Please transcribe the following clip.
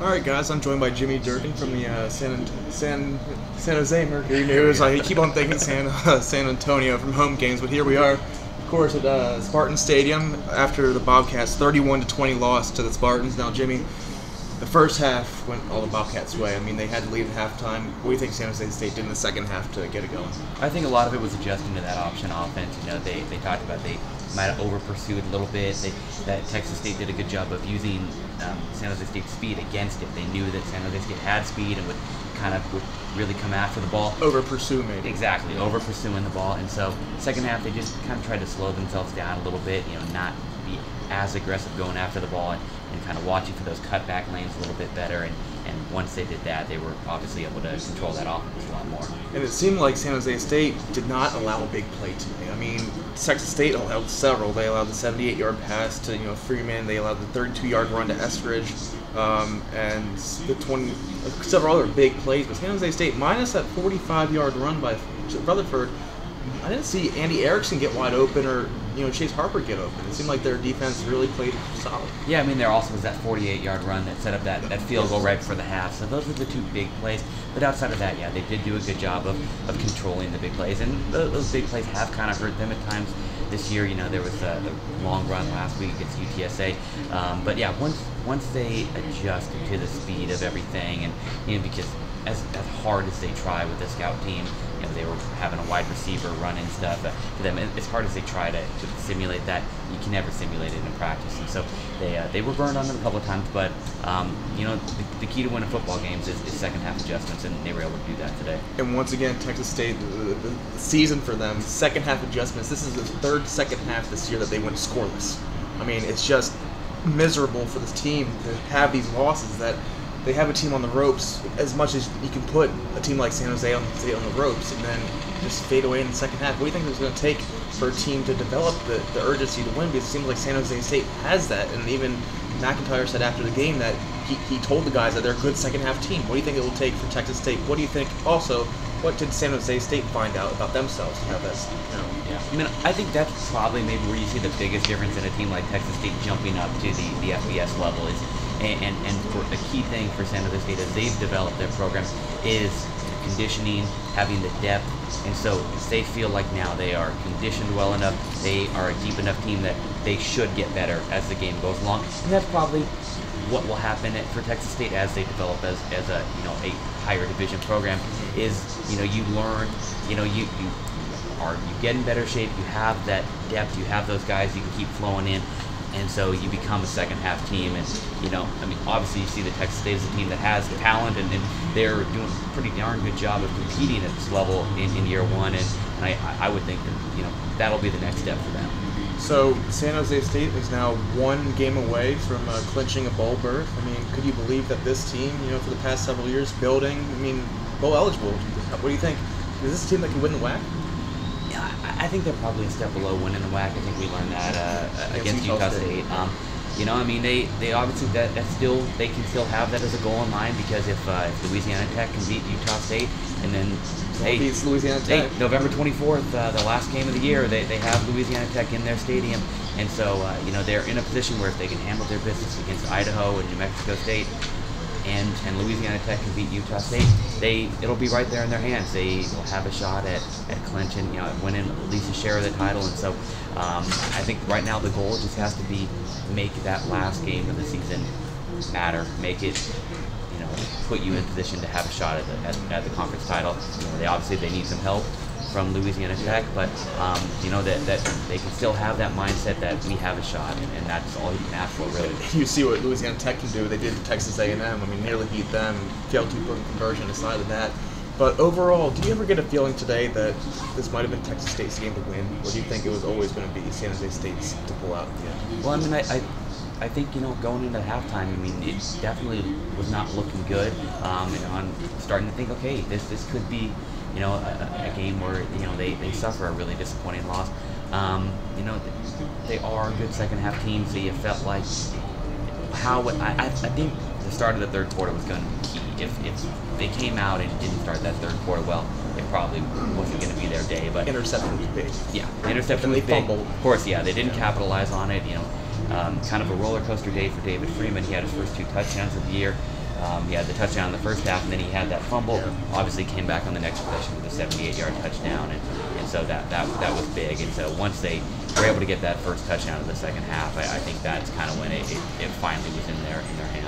All right, guys, I'm joined by Jimmy Durkin from the San Jose Mercury News. I keep on thinking San Antonio from home games, but here we are, of course, at Spartan Stadium after the Bobcats 31-20 loss to the Spartans. Now, Jimmy, the first half went all the Bobcats' way. I mean, they had to lead at halftime. What do you think San Jose State did in the second half to get it going? I think a lot of it was adjusting to that option offense. You know, they talked about they might have over-pursued a little bit. That Texas State did a good job of using San Jose State's speed against it. They knew that San Jose State had speed and would really come after the ball. Over-pursue, maybe. Exactly, over-pursuing the ball. And so, second half, they just kind of tried to slow themselves down a little bit, you know, not be as aggressive going after the ball and kind of watching for those cutback lanes a little bit better. And once they did that, they were obviously able to control that offense a lot more. And it seemed like San Jose State did not allow a big play today. I mean, Texas State allowed several. They allowed the 78-yard pass to Freeman. They allowed the 32-yard run to Eskridge, and the several other big plays. But San Jose State, minus that 45-yard run by Rutherford, I didn't see Andy Erickson get wide open or Chase Harper get open. It seemed like their defense really played solid. Yeah, I mean, there also was that 48-yard run that set up that field goal right before the half. So those were the two big plays. But outside of that, yeah, they did do a good job of controlling the big plays. And those big plays have kind of hurt them at times this year. You know, there was the long run last week against UTSA. But yeah, once they adjusted to the speed of everything, and because as hard as they try with the scout team, they were having a wide receiver running stuff. For them, as hard as they try to simulate that, you can never simulate it in practice. And so they were burned on it a couple of times. But the key to winning football games is second half adjustments, and they were able to do that today. And once again, Texas State, the season for them, second half adjustments. This is the third second half this year that they went scoreless. I mean, it's just miserable for this team to have these losses that. They have a team on the ropes as much as you can put a team like San Jose on the ropes and then just fade away in the second half. What do you think it's going to take for a team to develop the urgency to win? Because it seems like San Jose State has that, and even McIntyre said after the game that he told the guys that they're a good second half team. What do you think it will take for Texas State? What do you think also, what did San Jose State find out about themselves to have that, Yeah, I mean, I think that's probably maybe where you see the biggest difference in a team like Texas State jumping up to the FBS level is. And for a key thing for San Jose State as they've developed their program is conditioning, having the depth, and so they feel like now they are conditioned well enough, they are a deep enough team that they should get better as the game goes along, and that's probably what will happen for Texas State as they develop as a a higher division program. Is you learn, you get in better shape, you have that depth, you have those guys you can keep flowing in. And so you become a second half team, and I mean, obviously you see that Texas State is a team that has the talent, and they're doing a pretty darn good job of competing at this level in year one, and I would think that that'll be the next step for them. So San Jose State is now one game away from clinching a bowl berth. I mean, could you believe that this team, for the past several years, building, I mean, bowl eligible? What do you think? Is this a team that can win the WAC? Yeah, I think they're probably a step below winning the WAC. I think we learned that against Utah State. I mean, they obviously they can still have that as a goal in mind, because if Louisiana Tech can beat Utah State, and then beats Louisiana Tech. November 24th, the last game of the year, they have Louisiana Tech in their stadium, and so they're in a position where if they can handle their business against Idaho and New Mexico State, and Louisiana Tech can beat Utah State, it'll be right there in their hands. They will have a shot at clinching, winning at least a share of the title. And so I think right now the goal just has to be make that last game of the season matter, make it, put you in position to have a shot at the conference title. They need some help from Louisiana Tech, but that they can still have that mindset that we have a shot, and that's all you can ask for, really. You see what Louisiana Tech can do. They did to Texas A&M. I mean, nearly beat them, failed two-point conversion aside of that. But overall, do you ever get a feeling today that this might have been Texas State's game to win, or do you think it was always going to be San Jose State's to pull out? Yeah. Well, I mean, I think going into halftime, I mean, it definitely was not looking good. I'm starting to think, okay, this could be a game where they suffer a really disappointing loss. They are a good second half team, so you felt like I think the start of the third quarter was going to be key. If they came out and didn't start that third quarter well, it probably wasn't going to be their day. But interception was big. Yeah, interception was big. Fumbled. Of course, yeah, they didn't capitalize on it. Kind of a roller coaster day for David Freeman. He had his first 2 touchdowns of the year. He had the touchdown in the first half, and then he had that fumble. Yeah. Obviously, came back on the next possession with a 78-yard touchdown, and so that was big. And so once they were able to get that first touchdown in the second half, I think that's kind of when it finally was in their hands.